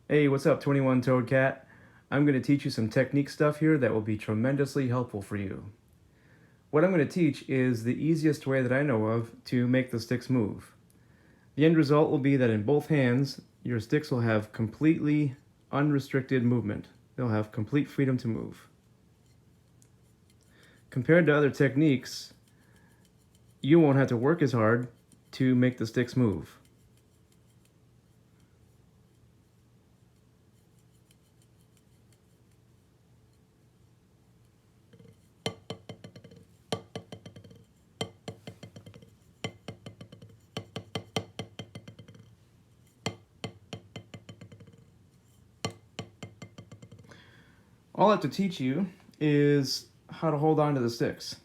Hey, what's up, 21toedcat? I'm going to teach you some technique stuff here that will be tremendously helpful for you. What I'm going to teach is the easiest way that I know of to make the sticks move. The end result will be that in both hands, your sticks will have completely unrestricted movement. They'll have complete freedom to move. Compared to other techniques, you won't have to work as hard to make the sticks move. All I have to teach you is how to hold on to the sticks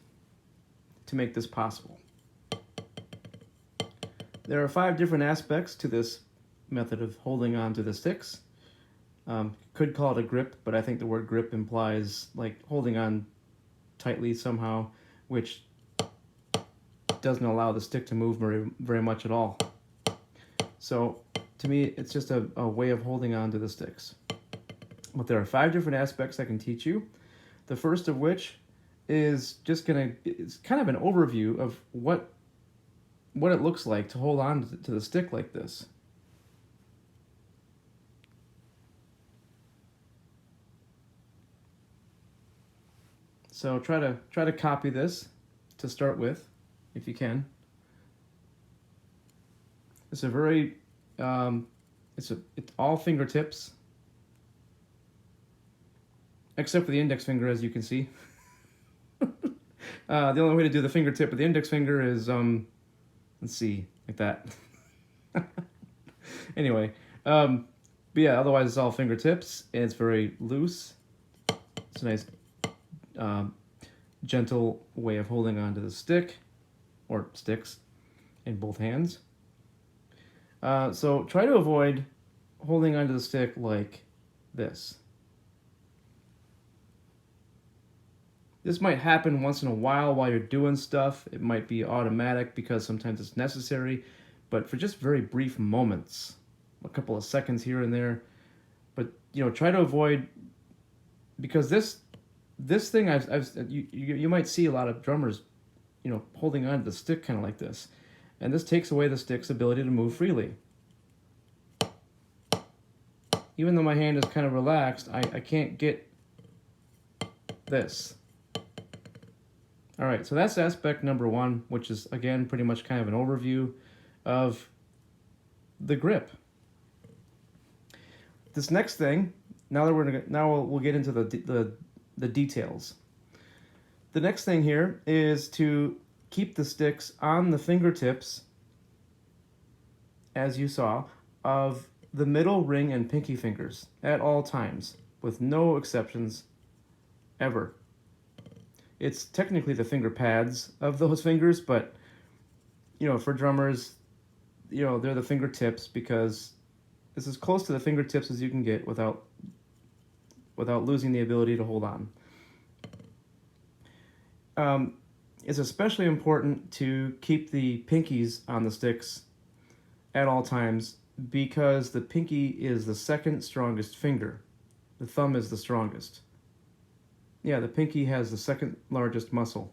to make this possible. There are 5 different aspects to this method of holding on to the sticks. Could call it a grip, but I think the word grip implies like holding on tightly somehow, which doesn't allow the stick to move very much at all. So to me, it's just a way of holding on to the sticks. But there are 5 different aspects I can teach you. The first of which is it's kind of an overview of what it looks like to hold on to the stick like this. So try to copy this to start with, if you can. It's a very it's all fingertips, except for the index finger, as you can see. The only way to do the fingertip with the index finger is let's see, like that. Anyway, but yeah, otherwise it's all fingertips, and it's very loose. It's a nice gentle way of holding onto the stick, or sticks, in both hands. So try to avoid holding onto the stick like this. This might happen once in a while you're doing stuff. It might be automatic because sometimes it's necessary, but for just very brief moments, a couple of seconds here and there. But try to avoid, because this thing you might see a lot of drummers, holding on to the stick kind of like this, and this takes away the stick's ability to move freely. Even though my hand is kind of relaxed, I can't get this. All right, so that's aspect number 1, which is, again, pretty much kind of an overview of the grip. This next thing, now we'll get into the details. The next thing here is to keep the sticks on the fingertips, as you saw, of the middle ring and pinky fingers at all times, with no exceptions ever. It's technically the finger pads of those fingers, but for drummers, they're the fingertips, because it's as close to the fingertips as you can get without losing the ability to hold on. It's especially important to keep the pinkies on the sticks at all times, because the pinky is the second strongest finger. The thumb is the strongest. Yeah, the pinky has the second largest muscle.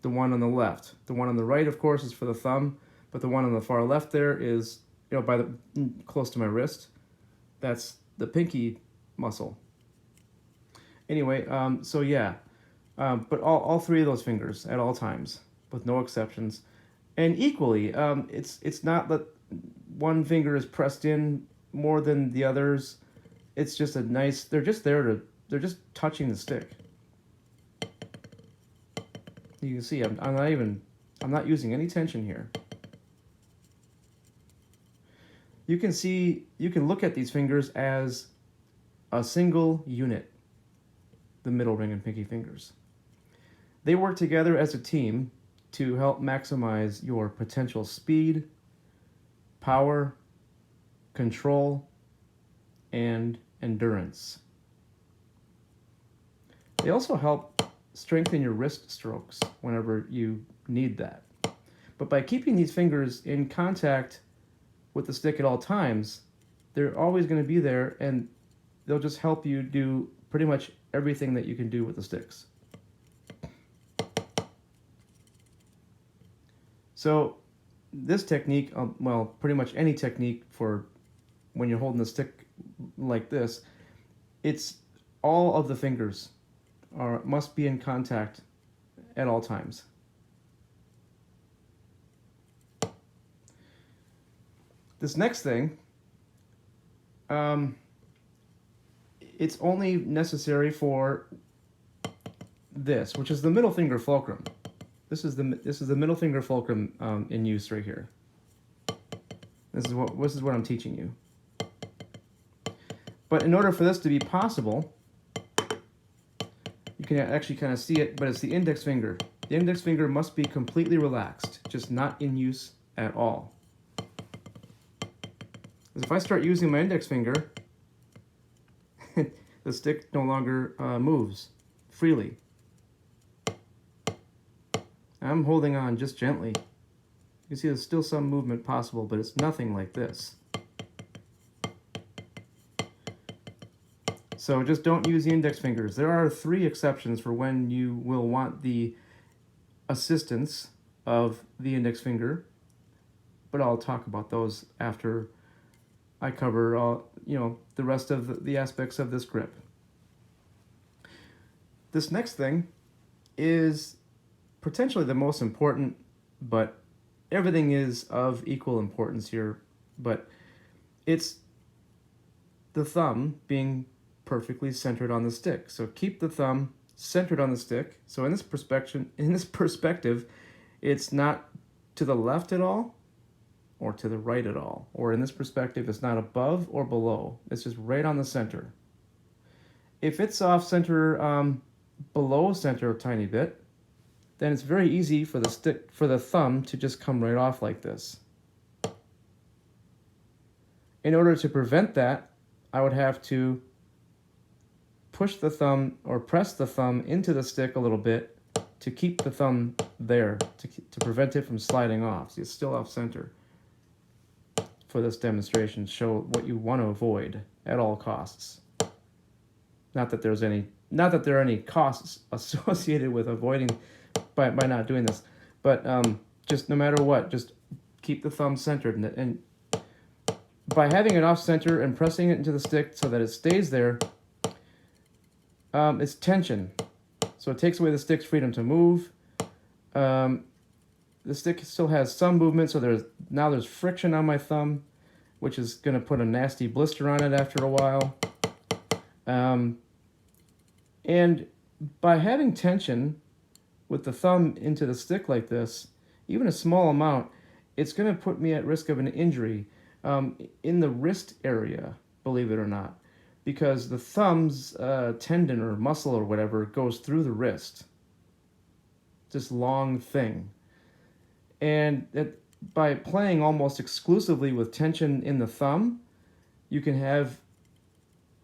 The one on the left. The one on the right, of course, is for the thumb, but the one on the far left there is, close to my wrist. That's the pinky muscle. Anyway, so yeah, but all 3 of those fingers at all times, with no exceptions, and equally, it's not that one finger is pressed in more than the others. It's just they're just there they're just touching the stick. You can see I'm not using any tension here. You can look at these fingers as a single unit, the middle ring and pinky fingers. They work together as a team to help maximize your potential speed, power, control, and endurance. They also help strengthen your wrist strokes whenever you need that. But by keeping these fingers in contact with the stick at all times, They're always going to be there, and they'll just help you do pretty much everything that you can do with the sticks. So this technique, well, pretty much any technique for when you're holding the stick like this, it's all of the fingers must be in contact at all times. This next thing, it's only necessary for this, which is the middle finger fulcrum. This is the middle finger fulcrum in use right here. This is what I'm teaching you. But in order for this to be possible, you can actually kind of see it, but it's the index finger. The index finger must be completely relaxed, just not in use at all. If I start using my index finger, the stick no longer moves freely. I'm holding on just gently. You can see there's still some movement possible, but it's nothing like this. So just don't use the index fingers. There are 3 exceptions for when you will want the assistance of the index finger, but I'll talk about those after I cover all, the rest of the aspects of this grip. This next thing is potentially the most important, but everything is of equal importance here, but it's the thumb being perfectly centered on the stick. So keep the thumb centered on the stick. So in this perspective, it's not to the left at all or to the right at all. Or in this perspective, it's not above or below. It's just right on the center. If it's off center, below center a tiny bit, then it's very easy for the thumb to just come right off like this. In order to prevent that, I would have to push the thumb or press the thumb into the stick a little bit to keep the thumb there, to prevent it from sliding off. See, it's still off center. For this demonstration, show what you want to avoid at all costs. Not that there are any costs associated with avoiding by not doing this, but just no matter what, just keep the thumb centered, and by having it off center and pressing it into the stick so that it stays there, it's tension, so it takes away the stick's freedom to move. The stick still has some movement, so there's friction on my thumb, which is going to put a nasty blister on it after a while. And by having tension with the thumb into the stick like this, even a small amount, it's going to put me at risk of an injury in the wrist area, believe it or not, because the thumb's tendon or muscle or whatever goes through the wrist. This long thing. And by playing almost exclusively with tension in the thumb, you can have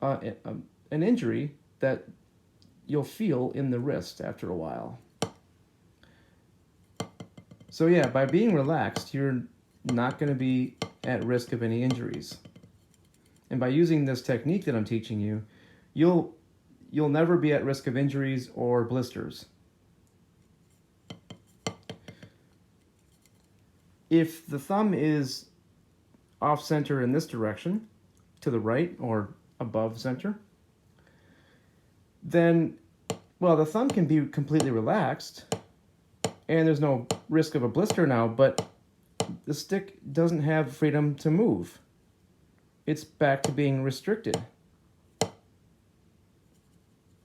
an injury that you'll feel in the wrist after a while. So yeah, by being relaxed, you're not going to be at risk of any injuries. And by using this technique that I'm teaching you, you'll never be at risk of injuries or blisters. If the thumb is off center in this direction, to the right or above center, then, well, the thumb can be completely relaxed and there's no risk of a blister now, but the stick doesn't have freedom to move. It's back to being restricted.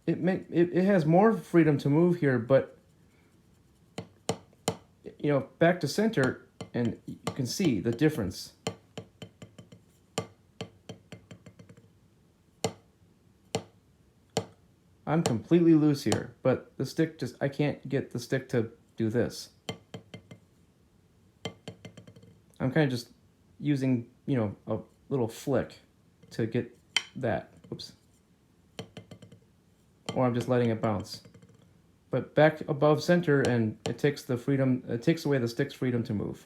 It has more freedom to move here, but back to center, and you can see the difference. I'm completely loose here, but the stick I can't get the stick to do this. I'm kind of just using, a little flick to get that. Oops. Or I'm just letting it bounce. But back above center, and it takes away the stick's freedom to move.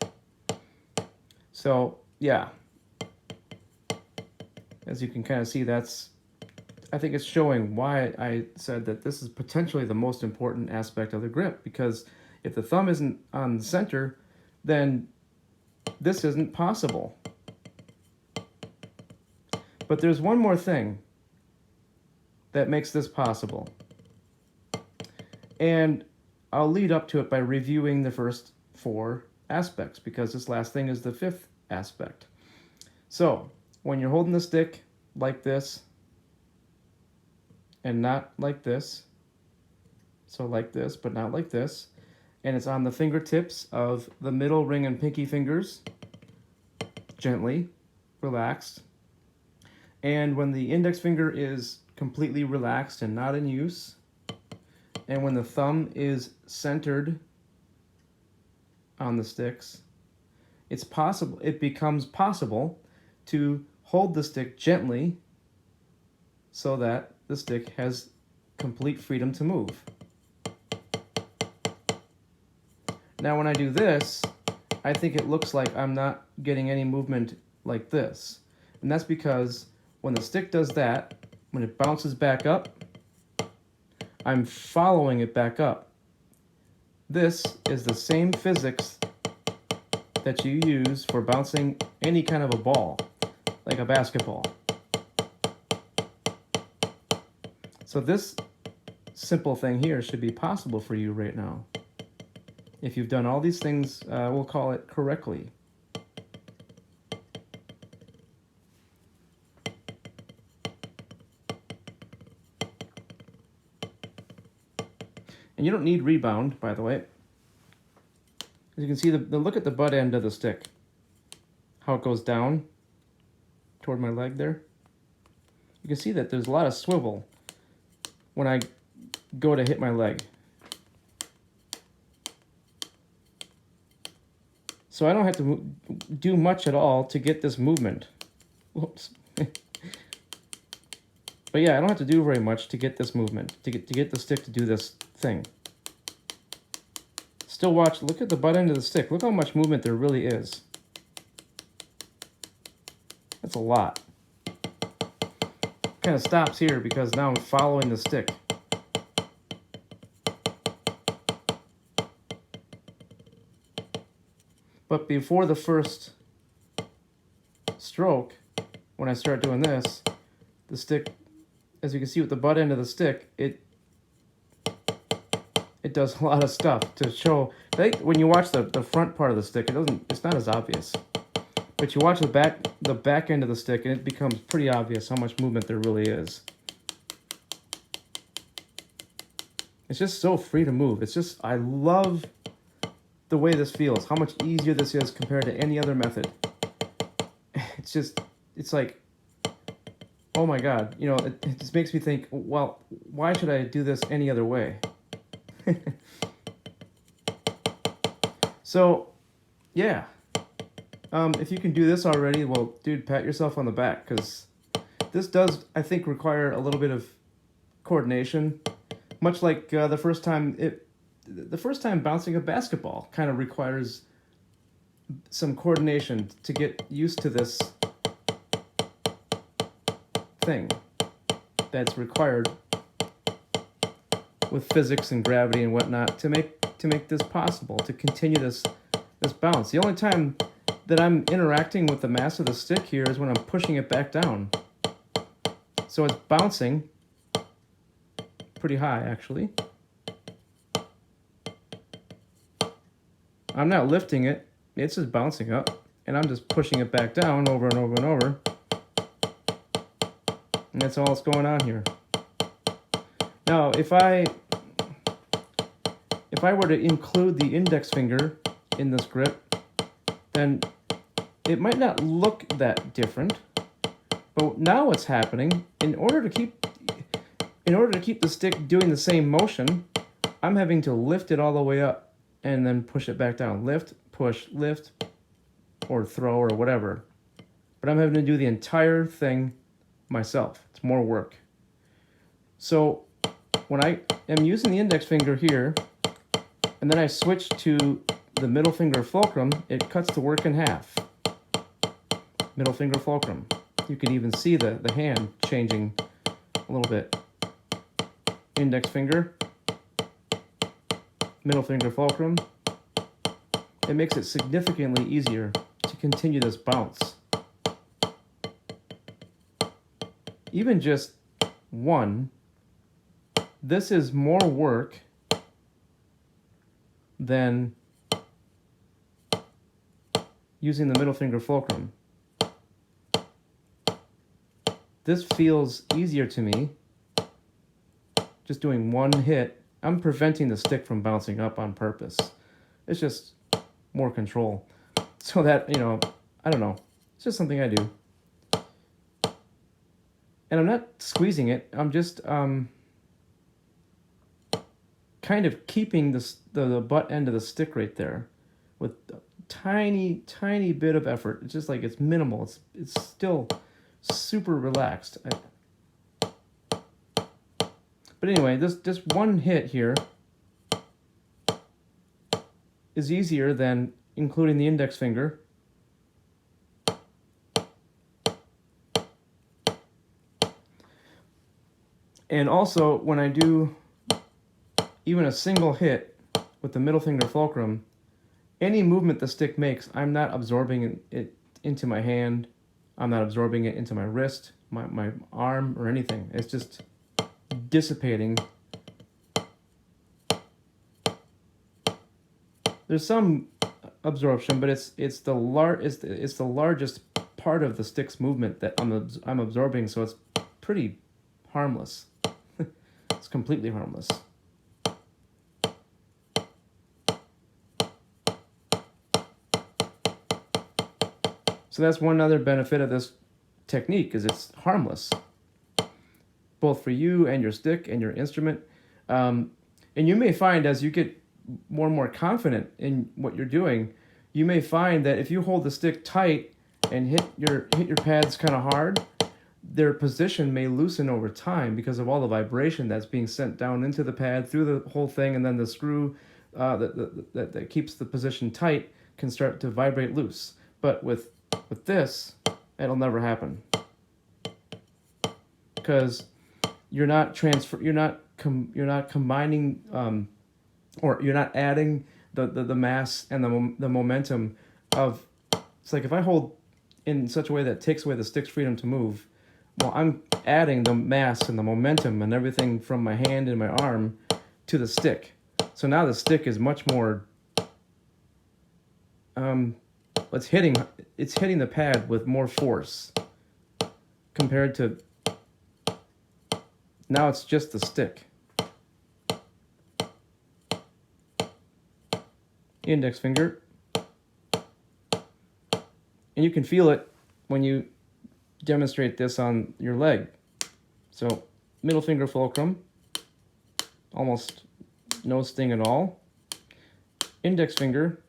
So, yeah. As you can kind of see, I think it's showing why I said that this is potentially the most important aspect of the grip, because if the thumb isn't on the center, then this isn't possible. But there's one more thing that makes this possible. And I'll lead up to it by reviewing the first 4 aspects, because this last thing is the 5th aspect. So, when you're holding the stick like this, and not like this, so like this, but not like this, and it's on the fingertips of the middle ring and pinky fingers, gently, relaxed. And when the index finger is completely relaxed and not in use, and when the thumb is centered on the sticks, it becomes possible to hold the stick gently so that the stick has complete freedom to move. Now when I do this, I think it looks like I'm not getting any movement like this. And that's because when the stick does that, when it bounces back up, I'm following it back up. This is the same physics that you use for bouncing any kind of a ball, like a basketball. So this simple thing here should be possible for you right now. If you've done all these things, we'll call it correctly. And you don't need rebound, by the way. As you can see, look at the butt end of the stick. How it goes down toward my leg there. You can see that there's a lot of swivel when I go to hit my leg. So I don't have to do much at all to get this movement. Whoops. But yeah, I don't have to do very much to get this movement, to get the stick to do this thing. Still watch, look at the butt end of the stick. Look how much movement there really is. That's a lot. Kind of stops here because now I'm following the stick. But before the first stroke, when I start doing this, the stick, as you can see with the butt end of the stick, it does a lot of stuff to show. I think when you watch the front part of the stick, it's not as obvious. But you watch the back end of the stick, and it becomes pretty obvious how much movement there really is. It's just so free to move. It's just, I love the way this feels, how much easier this is compared to any other method. It's like, oh my God, you know, it just makes me think, well, why should I do this any other way? So, yeah. If you can do this already, well, dude, pat yourself on the back, because this does, I think, require a little bit of coordination, much like the first time bouncing a basketball kind of requires some coordination to get used to this thing that's required with physics and gravity and whatnot to make this possible, to continue this bounce. The only time that I'm interacting with the mass of the stick here is when I'm pushing it back down. So it's bouncing pretty high, actually. I'm not lifting it, it's just bouncing up, and I'm just pushing it back down over and over and over. And that's all that's going on here. Now, if I were to include the index finger in this grip, then it might not look that different. But now what's happening, in order to keep the stick doing the same motion, I'm having to lift it all the way up and then push it back down. Lift, push, lift, or throw, or whatever. But I'm having to do the entire thing myself. It's more work. So when I am using the index finger here, and then I switch to the middle finger fulcrum, it cuts the work in half. Middle finger fulcrum. You can even see the hand changing a little bit. Index finger, middle finger fulcrum. It makes it significantly easier to continue this bounce. Even just one, this is more work than using the middle finger fulcrum. This feels easier to me. Just doing one hit, I'm preventing the stick from bouncing up on purpose. It's just more control. So that, you know, I don't know. It's just something I do. And I'm not squeezing it. I'm just kind of keeping the butt end of the stick right there with a tiny, tiny bit of effort. It's just like it's minimal. It's still super relaxed. But anyway, this one hit here is easier than including the index finger. And also, when I do even a single hit with the middle finger fulcrum, any movement the stick makes, I'm not absorbing it into my hand. I'm not absorbing it into my wrist, my arm, or anything. It's just dissipating. There's some absorption, but it's the largest part of the stick's movement that I'm absorbing, so it's pretty harmless. It's completely harmless. So that's one other benefit of this technique, is it's harmless, both for you and your stick and your instrument. And you may find, as you get more and more confident in what you're doing, you may find that if you hold the stick tight and hit your pads kind of hard, their position may loosen over time because of all the vibration that's being sent down into the pad through the whole thing, and then the screw that keeps the position tight can start to vibrate loose. But with this, it'll never happen, because you're not combining or you're not adding the mass and the momentum of. It's like if I hold in such a way that takes away the stick's freedom to move, well, I'm adding the mass and the momentum and everything from my hand and my arm to the stick. So now the stick is much more it's hitting the pad with more force compared to now it's just the stick. Index finger. And you can feel it when you demonstrate this on your leg. So middle finger fulcrum, almost no sting at all. Index finger,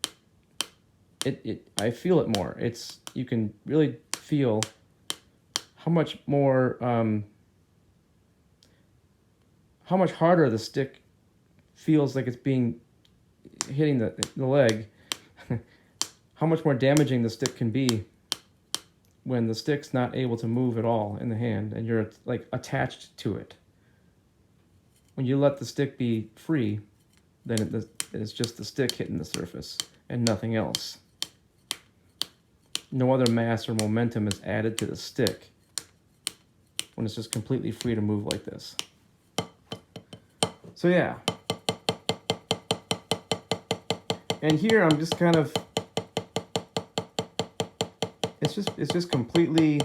I feel it more. You can really feel how much more, how much harder the stick feels like it's hitting the leg. How much more damaging the stick can be when the stick's not able to move at all in the hand and you're like attached to it. When you let the stick be free, then it's just the stick hitting the surface and nothing else. No other mass or momentum is added to the stick when it's just completely free to move like this. So yeah. And here I'm just kind of, it's just completely,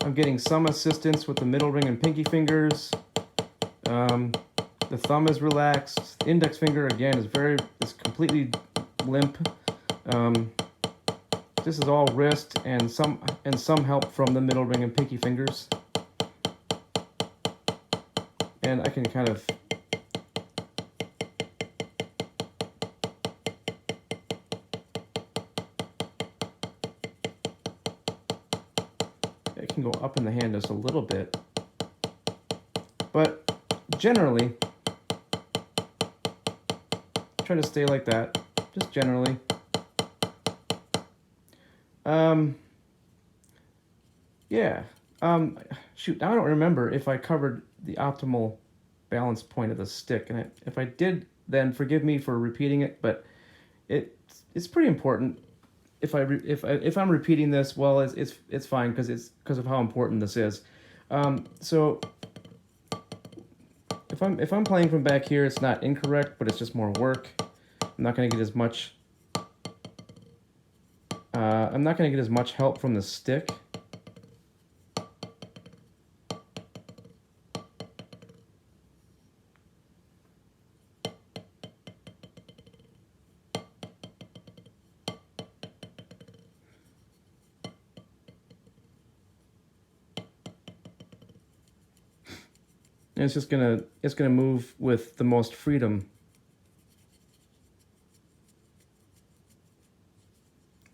I'm getting some assistance with the middle ring and pinky fingers. The thumb is relaxed. The index finger again is completely limp. This is all wrist and some help from the middle ring and pinky fingers. And I can kind of can go up in the hand just a little bit, but generally try to stay like that, just generally. Yeah. Shoot, now I don't remember if I covered the optimal balance point of the stick, and if I did, then forgive me for repeating it, but it's pretty important. If I'm repeating this, well, it's fine because of how important this is. So if I'm playing from back here, it's not incorrect, but it's just more work. I'm not going to get as much. I'm not going to get as much help from the stick. And it's gonna move with the most freedom.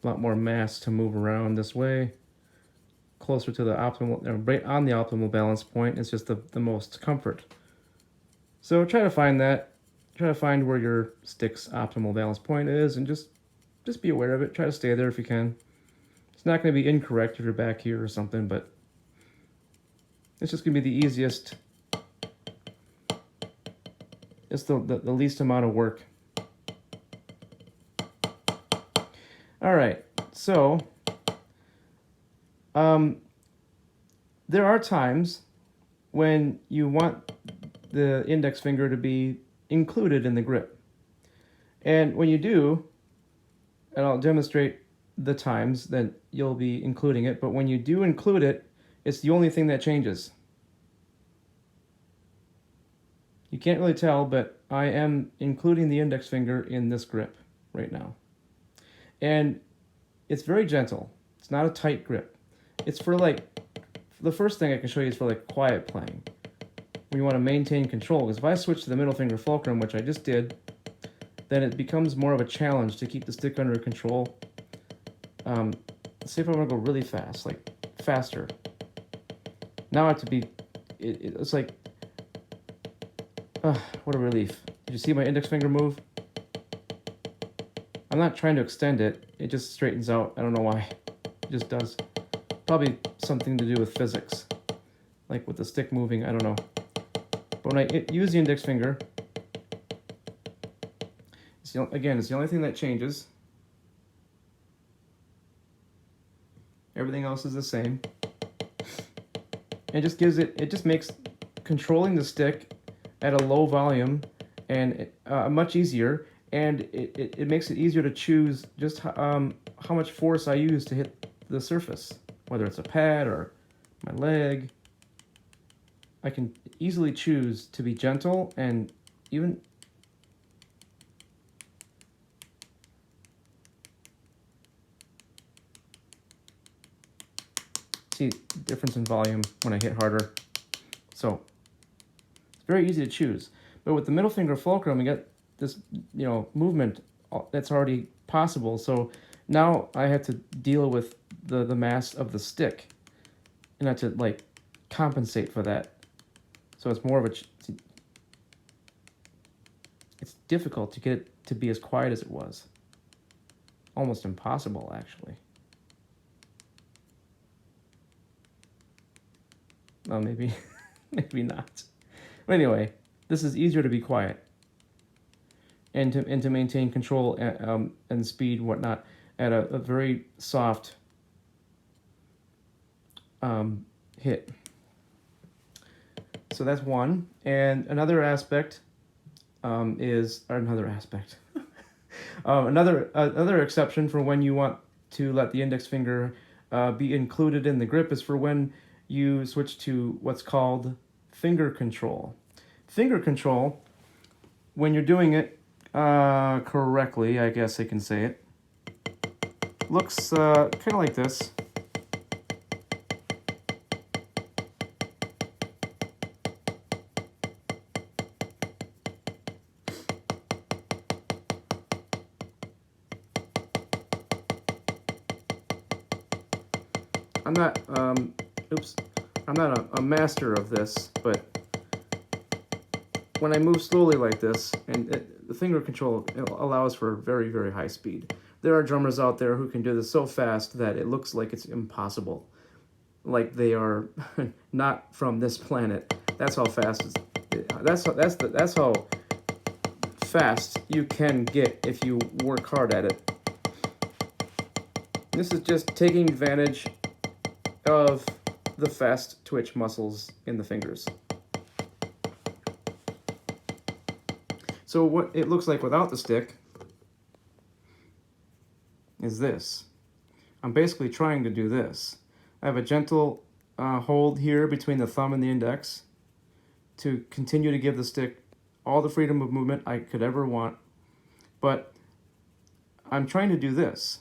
A lot more mass to move around this way, closer to the optimal, right on the optimal balance point. It's just the most comfort. So try to find that. Try to find where your stick's optimal balance point is, and just be aware of it. Try to stay there if you can. It's not going to be incorrect if you're back here or something, but it's just going to be the easiest. It's the least amount of work. All right, so there are times when you want the index finger to be included in the grip. And when you do, and I'll demonstrate the times that you'll be including it, but when you do include it, it's the only thing that changes. You can't really tell, but I am including the index finger in this grip right now. And it's very gentle. It's not a tight grip. It's for the first thing I can show you is for quiet playing. When you want to maintain control. Because if I switch to the middle finger fulcrum, which I just did, then it becomes more of a challenge to keep the stick under control. Let's see if I want to go really fast, faster. Now I have to be, it's like, what a relief. Did you see my index finger move? I'm not trying to extend it. It just straightens out. I don't know why. It just does. Probably something to do with physics. Like with the stick moving, I don't know. But when I use the index finger, it's the only thing that changes. Everything else is the same. It just makes controlling the stick at a low volume and much easier, and it makes it easier to choose just how much force I use to hit the surface, whether it's a pad or my leg. I can easily choose to be gentle and even see difference in volume when I hit harder. So it's very easy to choose. But with the middle finger fulcrum, we get this, movement that's already possible. So now I have to deal with the mass of the stick, and I have to compensate for that. So it's more of it's difficult to get it to be as quiet as it was. Almost impossible, actually. Well, maybe, maybe not. But anyway, this is easier to be quiet and to maintain control and speed and whatnot at a very soft hit. So that's one. And another aspect another exception for when you want to let the index finger be included in the grip is for when you switch to what's called finger control. Finger control, when you're doing it correctly, I guess I can say it, looks kind of like this. I'm not a master of this, but when I move slowly like this, and the finger control allows for very, very high speed. There are drummers out there who can do this so fast that it looks like it's impossible. like they are not from this planet. That's how fast that's how fast you can get if you work hard at it. This is just taking advantage of the fast twitch muscles in the fingers. So what it looks like without the stick is this. I'm basically trying to do this. I have a gentle hold here between the thumb and the index to continue to give the stick all the freedom of movement I could ever want. But I'm trying to do this.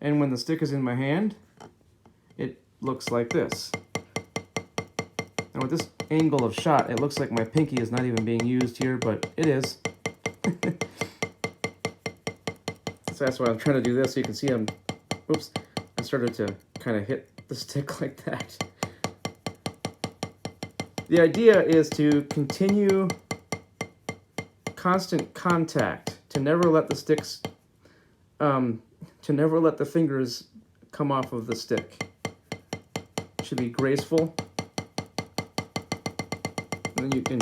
And when the stick is in my hand, it looks like this. And with this angle of shot, it looks like my pinky is not even being used here, but it is. So that's why I'm trying to do this, so you can see oops, I started to kind of hit the stick like that. The idea is to continue constant contact, to never let the sticks, to never let the fingers come off of the stick. It should be graceful. And then you can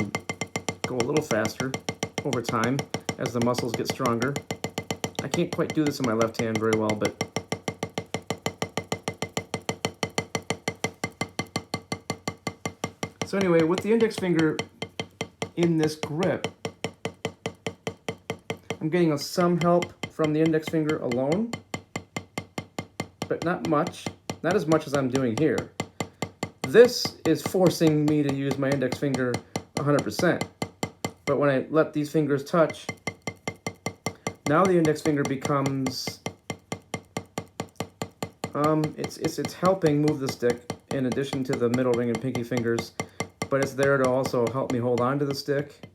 go a little faster over time as the muscles get stronger. I can't quite do this in my left hand very well, but so anyway, with the index finger in this grip, I'm getting some help from the index finger alone, but not much, not as much as I'm doing here. This is forcing me to use my index finger 100%, but when I let these fingers touch, now the index finger becomes, it's helping move the stick in addition to the middle ring and pinky fingers, but it's there to also help me hold on to the stick.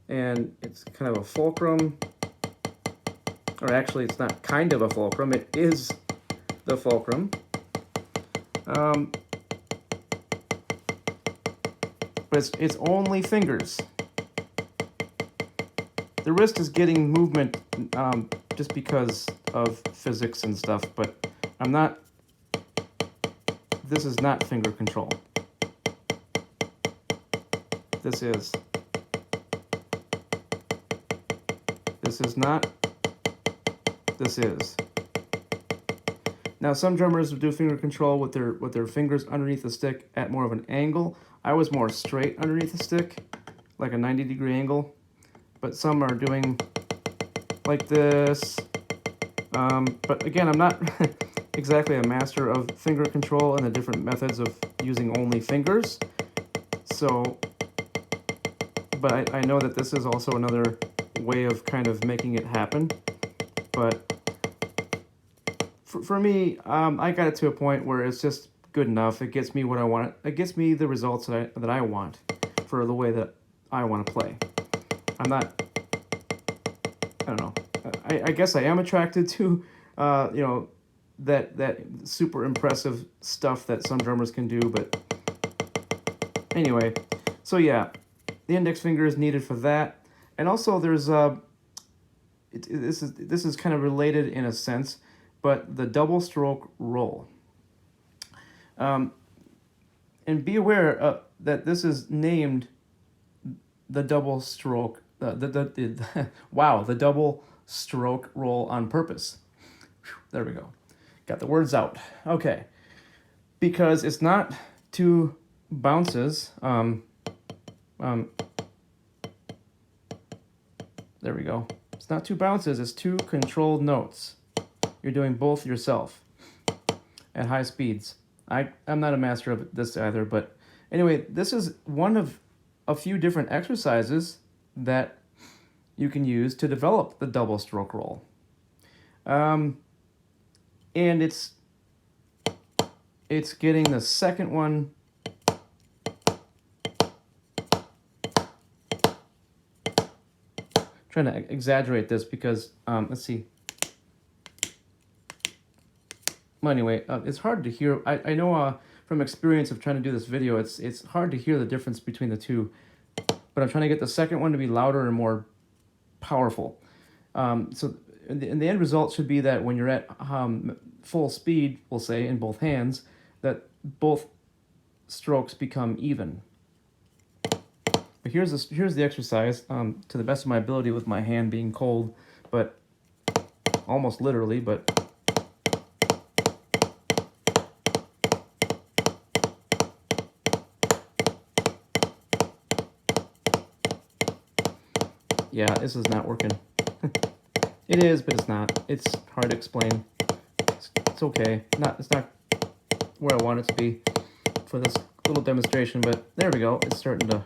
And it's kind of a fulcrum, or actually it's not kind of a fulcrum, it is the fulcrum. But it's only fingers. The wrist is getting movement just because of physics and stuff, but this is not finger control. This is. This is not. This is. Now some drummers do finger control with their fingers underneath the stick at more of an angle. I was more straight underneath the stick, like a 90-degree angle. But some are doing like this. But again, I'm not exactly a master of finger control and the different methods of using only fingers. So, but I know that this is also another way of kind of making it happen. But for me, I got it to a point where it's just good enough. It gets me what I want. It gets me the results that I want for the way that I want to play. I'm not, I don't know, I guess I am attracted to, that super impressive stuff that some drummers can do, but anyway, so yeah, the index finger is needed for that, and also there's, this is kind of related in a sense, but the double stroke roll. And be aware that this is named the double stroke, wow, the double stroke roll on purpose. Whew, there we go. Got the words out. Okay. Because it's not two bounces. There we go. It's not two bounces, it's two controlled notes. You're doing both yourself at high speeds. I'm not a master of this either, but anyway, this is one of a few different exercises that you can use to develop the double stroke roll. And it's getting the second one trying to exaggerate this because let's see. Well, anyway, it's hard to hear. I know from experience of trying to do this video, it's hard to hear the difference between the two, but I'm trying to get the second one to be louder and more powerful. So and the end result should be that when you're at full speed, we'll say, in both hands, that both strokes become even. But here's the exercise, to the best of my ability with my hand being cold, but almost literally, but yeah, this is not working. It is, but it's not. It's hard to explain. It's okay. It's not where I want it to be for this little demonstration, but there we go. It's starting to.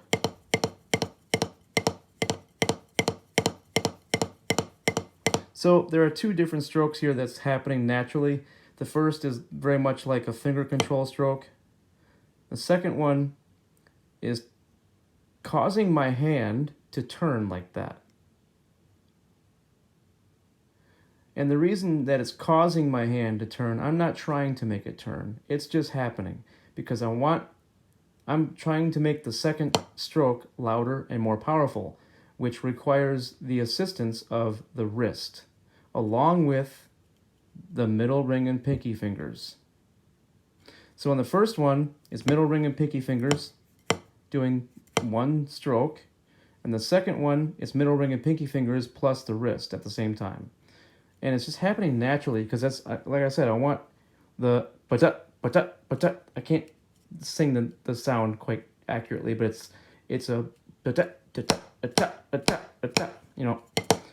So there are two different strokes here that's happening naturally. The first is very much like a finger control stroke. The second one is causing my hand to turn like that. And the reason that it's causing my hand to turn, I'm not trying to make it turn. It's just happening because I'm trying to make the second stroke louder and more powerful, which requires the assistance of the wrist, along with the middle ring and pinky fingers. So on the first one, it's middle ring and pinky fingers doing one stroke, and the second one is middle ring and pinky fingers plus the wrist at the same time. And it's just happening naturally because that's, like I said, I want the but I can't sing the sound quite accurately, but it's a you know.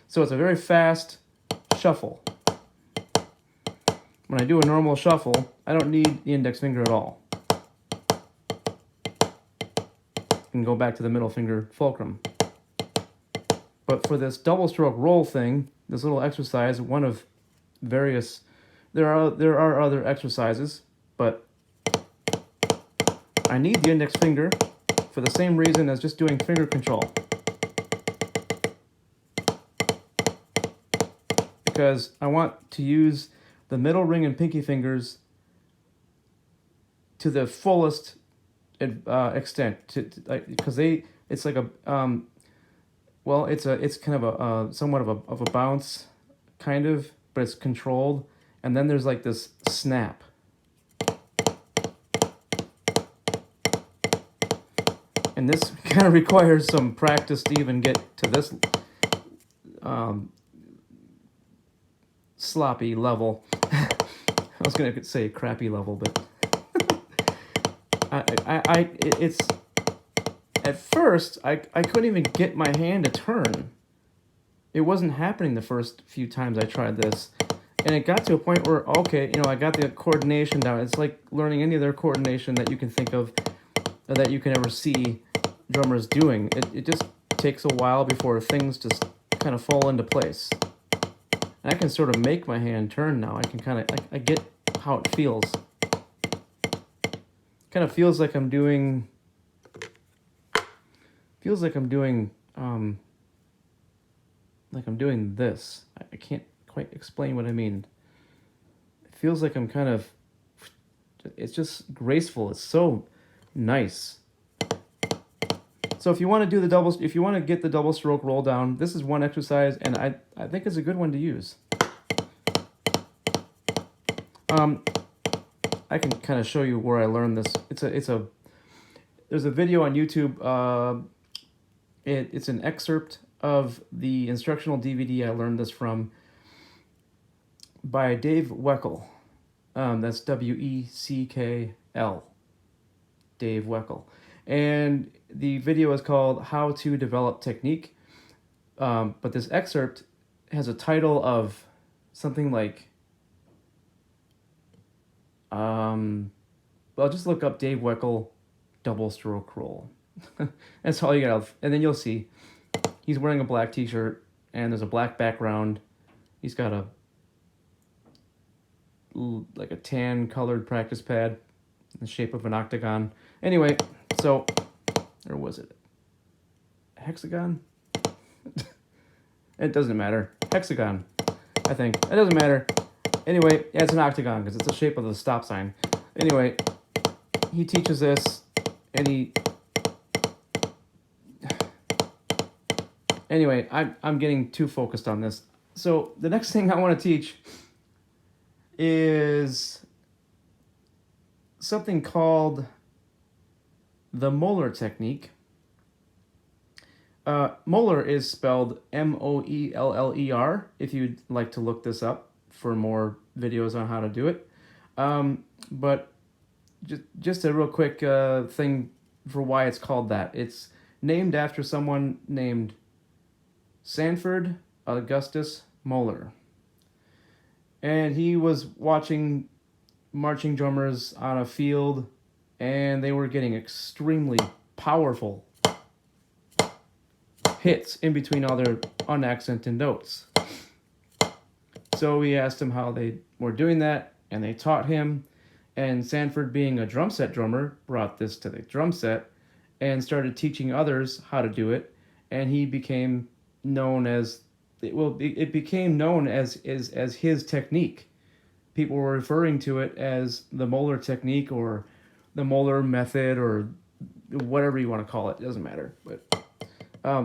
So it's a very fast shuffle. When I do a normal shuffle, I don't need the index finger at all. I can go back to the middle finger fulcrum. But for this double stroke roll thing, this little exercise, one of various, there are other exercises, but I need the index finger for the same reason as just doing finger control. Because I want to use the middle ring and pinky fingers to the fullest extent, because it's like a well, it's kind of a somewhat of a bounce, kind of, but it's controlled, and then there's like this snap. And this kind of requires some practice to even get to this sloppy level. I was gonna say crappy level, but it's at first I couldn't even get my hand to turn. It wasn't happening the first few times I tried this, and it got to a point where, okay, I got the coordination down. It's like learning any other coordination that you can think of, or that you can ever see drummers doing. It just takes a while before things just kind of fall into place. And I can sort of make my hand turn now. I can kind of, I get how it feels. Kind of feels like I'm doing, this. I can't quite explain what I mean. It feels like I'm kind of, it's just graceful. It's so nice. So if you want to do if you want to get the double stroke roll down, this is one exercise, and I think it's a good one to use. I can kind of show you where I learned this. There's a video on YouTube. It's an excerpt of the instructional DVD I learned this from by Dave Weckl. That's W-E-C-K-L. Dave Weckl. And the video is called How to Develop Technique. But this excerpt has a title of something like, well, just look up Dave Weckl double stroke roll. That's all you gotta, and then you'll see he's wearing a black t-shirt and there's a black background. He's got like a tan colored practice pad in the shape of an octagon. Anyway, so, or was it a hexagon? It doesn't matter. Hexagon, I think. It doesn't matter. Anyway, yeah, it's an octagon because it's the shape of the stop sign. Anyway, he teaches this, and Anyway, I'm getting too focused on this. So the next thing I want to teach is something called the Molar Technique. Molar is spelled Moeller, if you'd like to look this up for more videos on how to do it. But just a real quick thing for why it's called that. It's named after someone named Sanford Augustus Molar. And he was watching marching drummers on a field, and they were getting extremely powerful hits in between all their unaccented notes. So we asked him how they were doing that, and they taught him. And Sanford, being a drum set drummer, brought this to the drum set and started teaching others how to do it. And he became known as, it became known as his technique. People were referring to it as the Molar Technique or the Molar Method or whatever you want to call it. It doesn't matter, but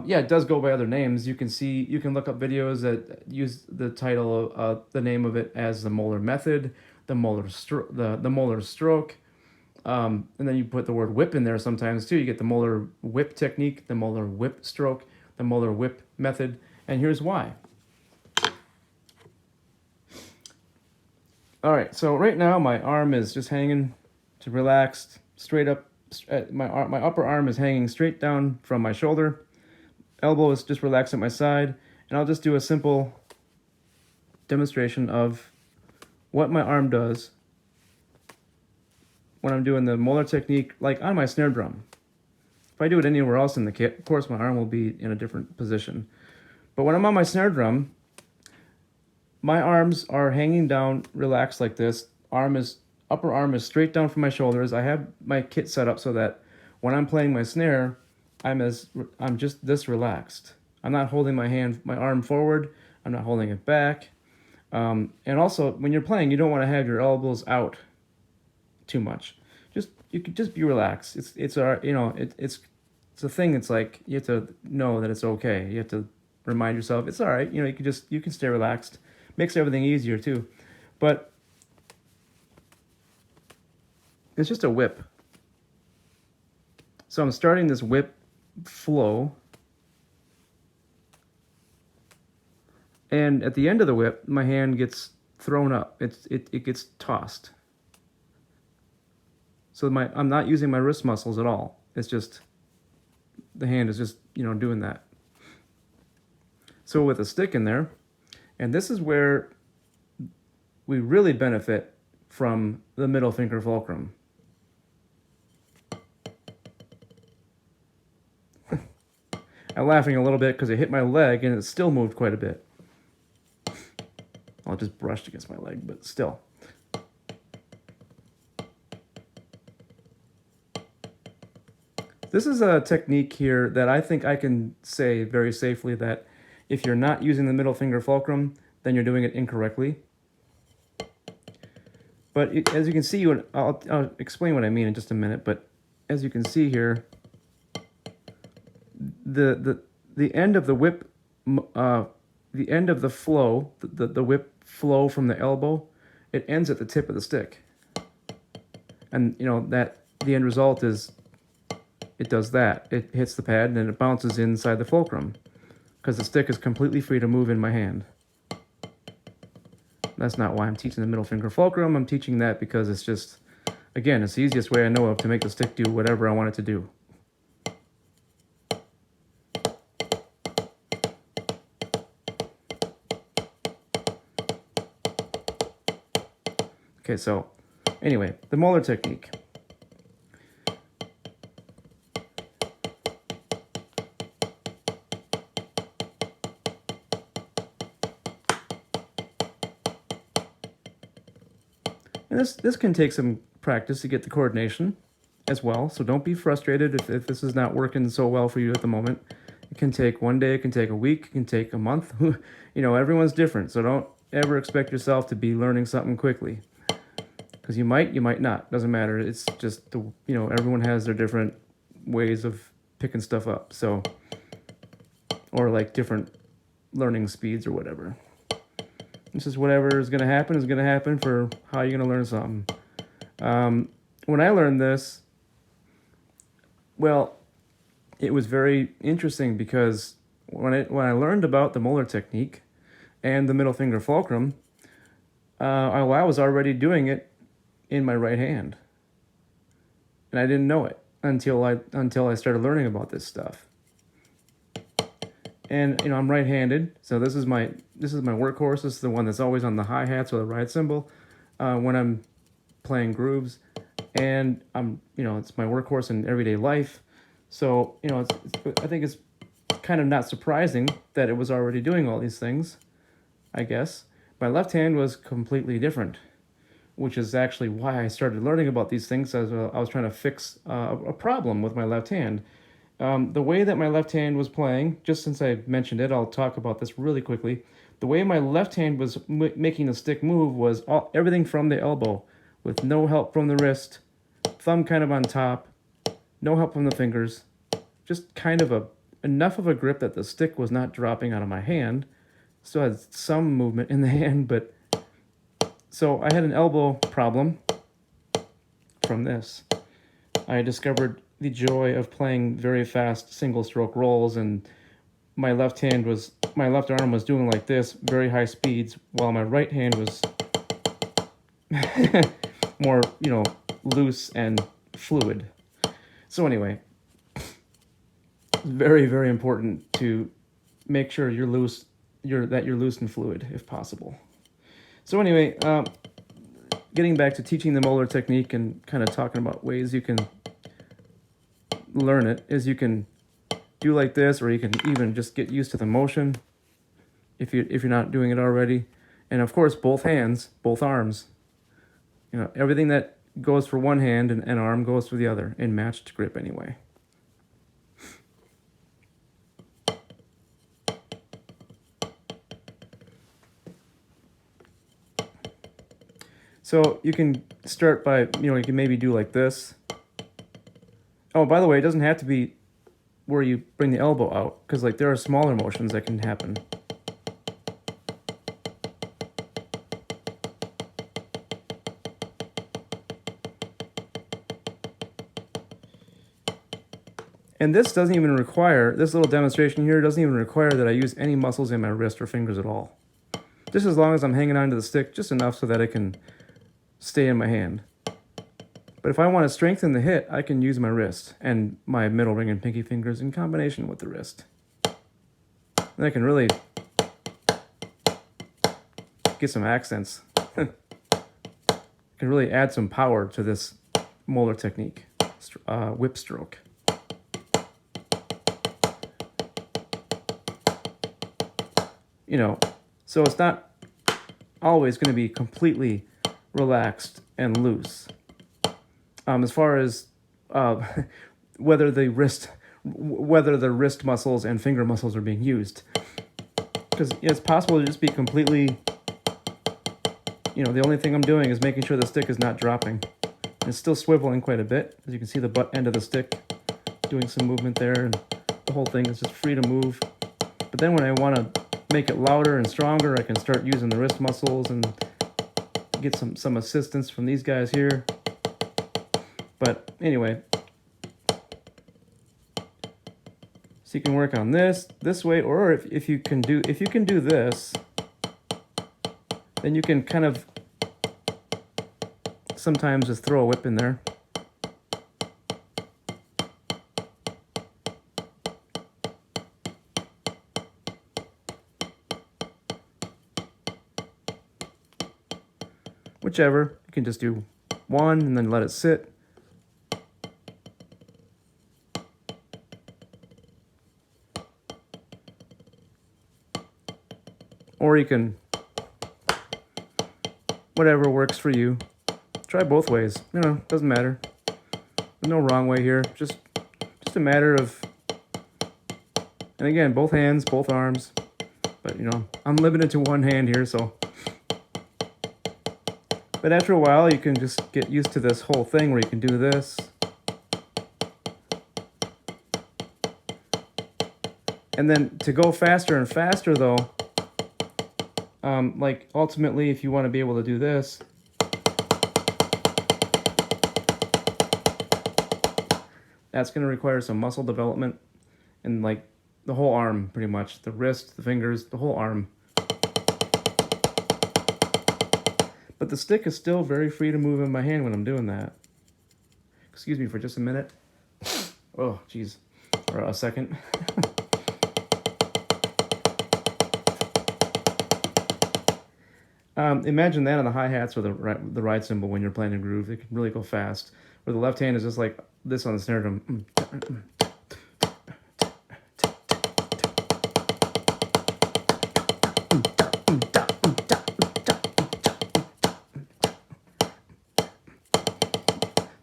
yeah, it does go by other names. You can look up videos that use the title, the name of it as the Molar Method, the Molar Stroke, and then you put the word whip in there sometimes too. You get the Molar Whip Technique, the Molar Whip Stroke, the Molar Whip Method, and here's why. All right, so right now my arm is just hanging to relaxed, straight up. My upper arm is hanging straight down from my shoulder. Elbow is just relaxed at my side, and I'll just do a simple demonstration of what my arm does when I'm doing the Molar Technique, like on my snare drum. If I do it anywhere else in the kit, of course my arm will be in a different position. But when I'm on my snare drum, my arms are hanging down, relaxed like this. Upper arm is straight down from my shoulders. I have my kit set up so that when I'm playing my snare, I'm just this relaxed. I'm not holding my arm forward. I'm not holding it back. And also, when you're playing, you don't want to have your elbows out too much. You could just be relaxed. It's a thing. It's like you have to know that it's okay. You have to remind yourself it's all right. You can stay relaxed. Makes everything easier too. But it's just a whip. So I'm starting this whip flow, and at the end of the whip, my hand gets thrown up. It gets tossed. So I'm not using my wrist muscles at all. It's just the hand is just doing that. So with a stick in there, and this is where we really benefit from the middle finger fulcrum. I'm laughing a little bit because it hit my leg and it still moved quite a bit. Well, it just brushed against my leg, but still. This is a technique here that I think I can say very safely that if you're not using the middle finger fulcrum, then you're doing it incorrectly. But as you can see, I'll explain what I mean in just a minute, but as you can see here, the end of the whip, the end of the flow, the whip flow from the elbow, it ends at the tip of the stick. And that the end result is it does that. It hits the pad and then it bounces inside the fulcrum because the stick is completely free to move in my hand. That's not why I'm teaching the middle finger fulcrum. I'm teaching that because it's just, again, it's the easiest way I know of to make the stick do whatever I want it to do. Okay, so anyway, the Molar Technique. And this can take some practice to get the coordination as well, so don't be frustrated if this is not working so well for you at the moment. It can take one day, it can take a week, it can take a month. Everyone's different, so don't ever expect yourself to be learning something quickly. Because you might not. Doesn't matter. It's just everyone has their different ways of picking stuff up. So, or like different learning speeds or whatever. This is whatever is going to happen is going to happen for how you're going to learn something. When I learned this, well, it was very interesting because when I learned about the Molar Technique and the middle finger fulcrum, I was already doing it in my right hand, and I didn't know it until I started learning about this stuff. And I'm right-handed, so this is my workhorse. This is the one that's always on the hi-hats or the ride cymbal when I'm playing grooves, and it's my workhorse in everyday life. So I think it's kind of not surprising that it was already doing all these things. I guess my left hand was completely different, which is actually why I started learning about these things. As I was trying to fix a problem with my left hand. The way that my left hand was playing, just since I mentioned it, I'll talk about this really quickly. The way my left hand was making the stick move was everything from the elbow, with no help from the wrist, thumb kind of on top, no help from the fingers, just kind of enough of a grip that the stick was not dropping out of my hand. Still had some movement in the hand, but so I had an elbow problem from this. I discovered the joy of playing very fast single stroke rolls, and my left arm was doing like this, very high speeds, while my right hand was more, loose and fluid. So anyway, very, very important to make sure you're loose and fluid if possible. So anyway, getting back to teaching the Molar Technique and kind of talking about ways you can learn it, is you can do like this, or you can even just get used to the motion if you're not doing it already. And of course, both hands, both arms, everything that goes for one hand and arm goes for the other in matched grip anyway. So you can start by, you can maybe do like this. Oh, by the way, it doesn't have to be where you bring the elbow out, because there are smaller motions that can happen. And this doesn't even require, this little demonstration here doesn't even require that I use any muscles in my wrist or fingers at all. Just as long as I'm hanging onto the stick just enough so that it can stay in my hand. But if I want to strengthen the hit, I can use my wrist and my middle ring and pinky fingers in combination with the wrist. And I can really get some accents. Can really add some power to this Molar Technique whip stroke. So it's not always going to be completely relaxed and loose. As far as whether the wrist muscles and finger muscles are being used, because it's possible to just be completely, the only thing I'm doing is making sure the stick is not dropping. And it's still swiveling quite a bit, as you can see the butt end of the stick doing some movement there, and the whole thing is just free to move. But then when I want to make it louder and stronger, I can start using the wrist muscles and get some assistance from these guys here. But anyway, so you can work on this way, or if you can do this, then you can kind of sometimes just throw a whip in there. Whichever, you can just do one and then let it sit. Or you can, whatever works for you. Try both ways, doesn't matter. There's no wrong way here, just a matter of, and again, both hands, both arms, but I'm limited to one hand here, so. But after a while, you can just get used to this whole thing where you can do this. And then to go faster and faster, though, Like ultimately, if you want to be able to do this, that's going to require some muscle development and like the whole arm, pretty much. The wrist, the fingers, the whole arm. But the stick is still very free to move in my hand when I'm doing that. Excuse me for just a minute. Oh, geez. Or a second. Imagine that on the hi-hats or the ride cymbal when you're playing a groove. It can really go fast. Where the left hand is just like this on the snare drum.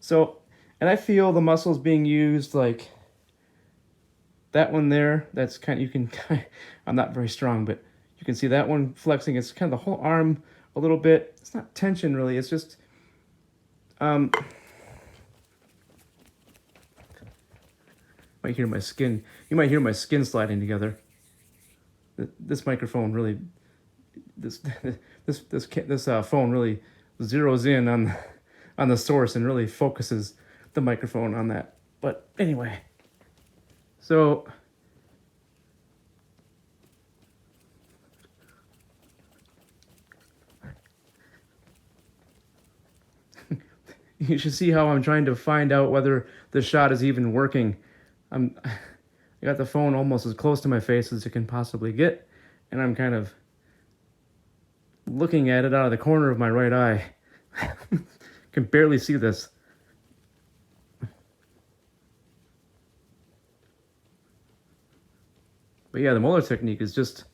So, and I feel the muscles being used like that one there. That's kind of, you can, I'm not very strong, but you can see that one flexing. It's kind of the whole arm a little bit. It's not tension really. It's just, might hear my skin. You might hear my skin sliding together. This microphone really, this phone really zeroes in on the source and really focuses the microphone on that. But anyway, so you should see how I'm trying to find out whether the shot is even working. I got the phone almost as close to my face as it can possibly get, and I'm kind of looking at it out of the corner of my right eye. Can barely see this. But yeah, the Molar technique is just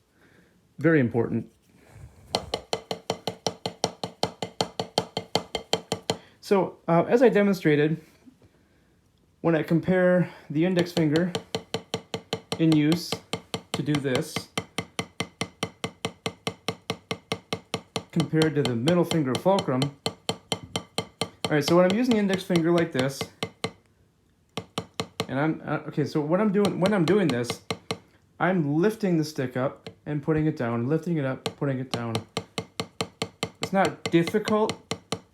very important. So, as I demonstrated, when I compare the index finger in use to do this, compared to the middle finger fulcrum. All right, so when I'm using the index finger like this, and okay, so what I'm doing when I'm doing this, I'm lifting the stick up and putting it down, lifting it up, putting it down. It's not difficult,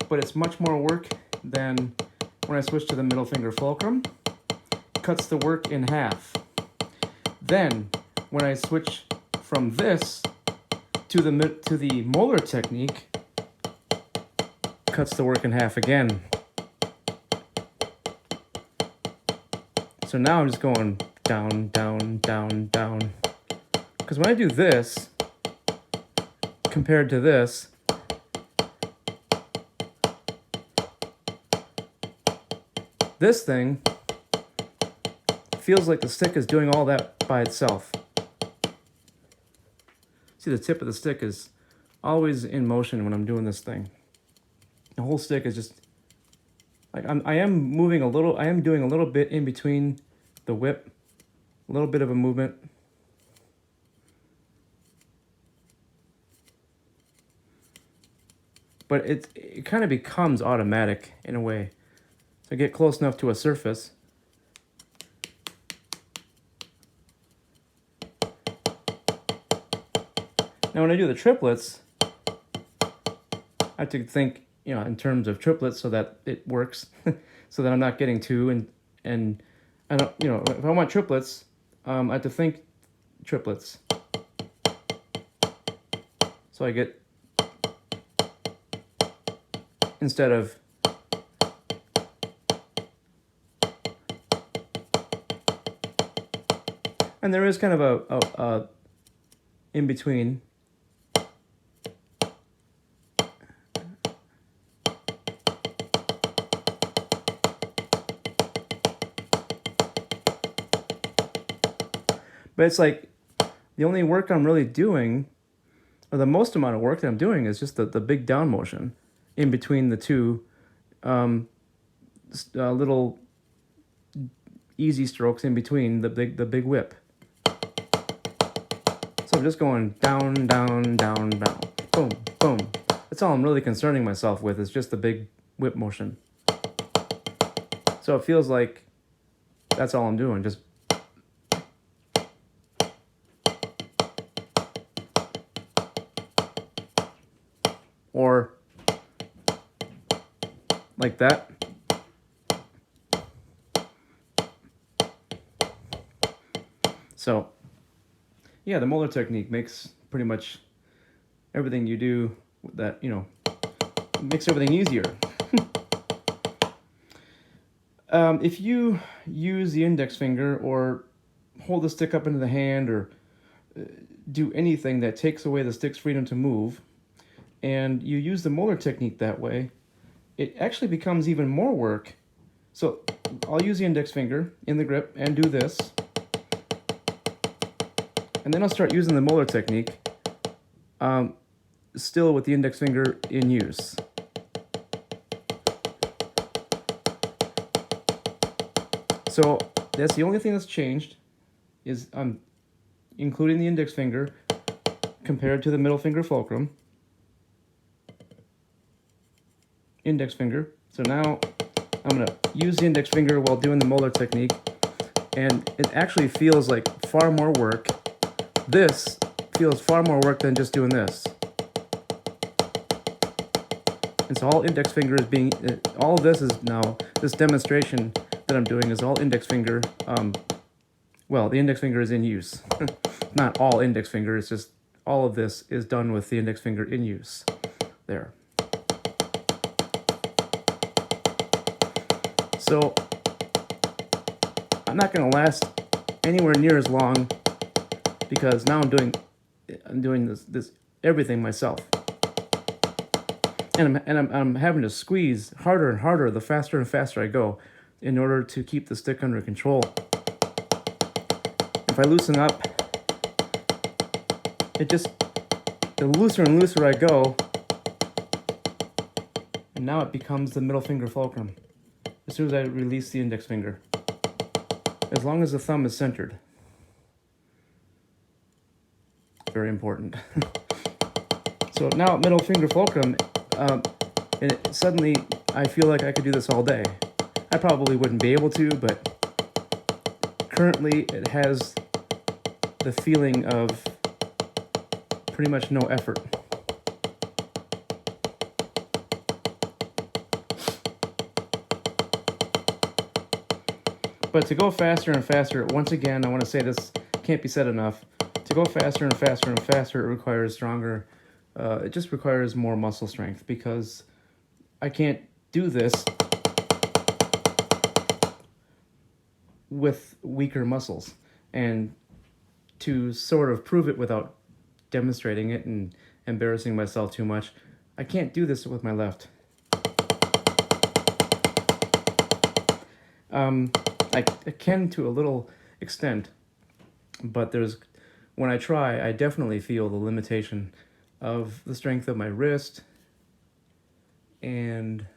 but it's much more work than when I switch to the middle finger fulcrum. It cuts the work in half. Then, when I switch from this to the Molar technique, cuts the work in half again. So now I'm just going down, down, down, down. Because when I do this, compared to this, this thing feels like the stick is doing all that by itself. See, the tip of the stick is always in motion when I'm doing this thing. The whole stick is just like I am moving a little. I am doing a little bit in between the whip, a little bit of a movement. But it kind of becomes automatic in a way. So I get close enough to a surface. Now when I do the triplets, I have to think, in terms of triplets so that it works, so that I'm not getting two and I don't, if I want triplets, I have to think triplets. So I get, instead of and there is kind of a in between. But it's like the only work I'm really doing, or the most amount of work that I'm doing, is just the big down motion in between the two little easy strokes in between the big whip. So I'm just going down, down, down, down, boom, boom. That's all I'm really concerning myself with, is just the big whip motion. So it feels like that's all I'm doing, just like that. So, yeah, the Molar Technique makes pretty much everything you do that, you know, makes everything easier. If you use the index finger or hold the stick up into the hand or do anything that takes away the stick's freedom to move, and you use the Molar Technique that way, it actually becomes even more work. So I'll use the index finger in the grip and do this. And then I'll start using the Molar Technique, still with the index finger in use. So that's the only thing that's changed, is I'm including the index finger compared to the middle finger fulcrum. Index finger. So now I'm going to use the index finger while doing the Molar Technique, and it actually feels like far more work. This feels far more work than just doing this. And so all index finger is being, all of this is now, this demonstration that I'm doing is all index finger. Well, the index finger is in use. Not all index finger, it's just all of this is done with the index finger in use. There. So I'm not going to last anywhere near as long because now I'm doing this everything myself, and I'm having to squeeze harder and harder the faster and faster I go in order to keep the stick under control. If I loosen up, the looser and looser I go, and now it becomes the middle finger fulcrum as soon as I release the index finger, as long as the thumb is centered. Very important. So now middle finger fulcrum, and suddenly I feel like I could do this all day. I probably wouldn't be able to, but currently it has the feeling of pretty much no effort. But to go faster and faster, once again, I want to say this can't be said enough. To go faster and faster and faster, it requires stronger, it just requires more muscle strength, because I can't do this with weaker muscles. And to sort of prove it without demonstrating it and embarrassing myself too much, I can't do this with my left. I can to a little extent, but when I try, I definitely feel the limitation of the strength of my wrist and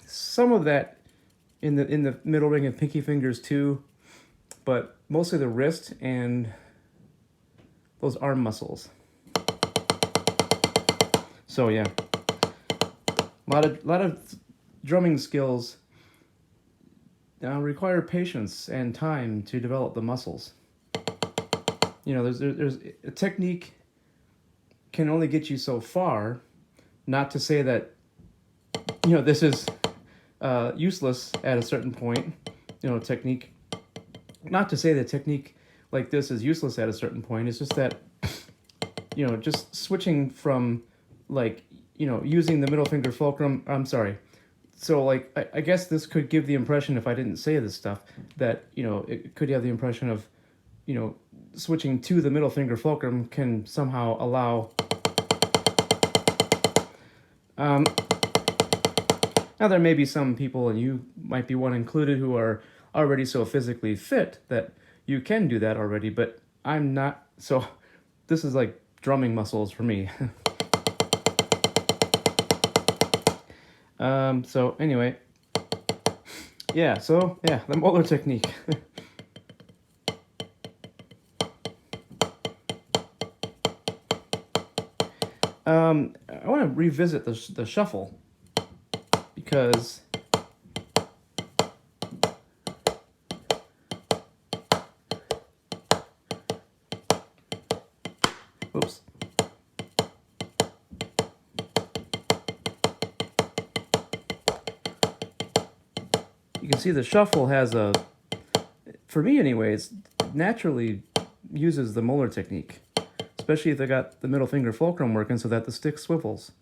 some of that in the middle ring and pinky fingers too, but mostly the wrist and those arm muscles. So yeah, a lot of drumming skills require patience and time to develop the muscles. You know, there's a technique can only get you so far. Not to say that, you know, this is useless at a certain point. You know, technique. Not to say that technique like this is useless at a certain point. It's just that, you know, just switching from, like, you know, using the middle finger fulcrum. I'm sorry. So, like, I guess this could give the impression, if I didn't say this stuff, that, you know, it could have the impression of, you know, switching to the middle finger fulcrum can somehow allow... Now, there may be some people, and you might be one included, who are already so physically fit that you can do that already, but I'm not. So this is like drumming muscles for me. So anyway, yeah, the Molar Technique. I want to revisit the shuffle, because oops. See, the shuffle has a, for me anyways, naturally uses the Molar Technique, especially if they got the middle finger fulcrum working so that the stick swivels.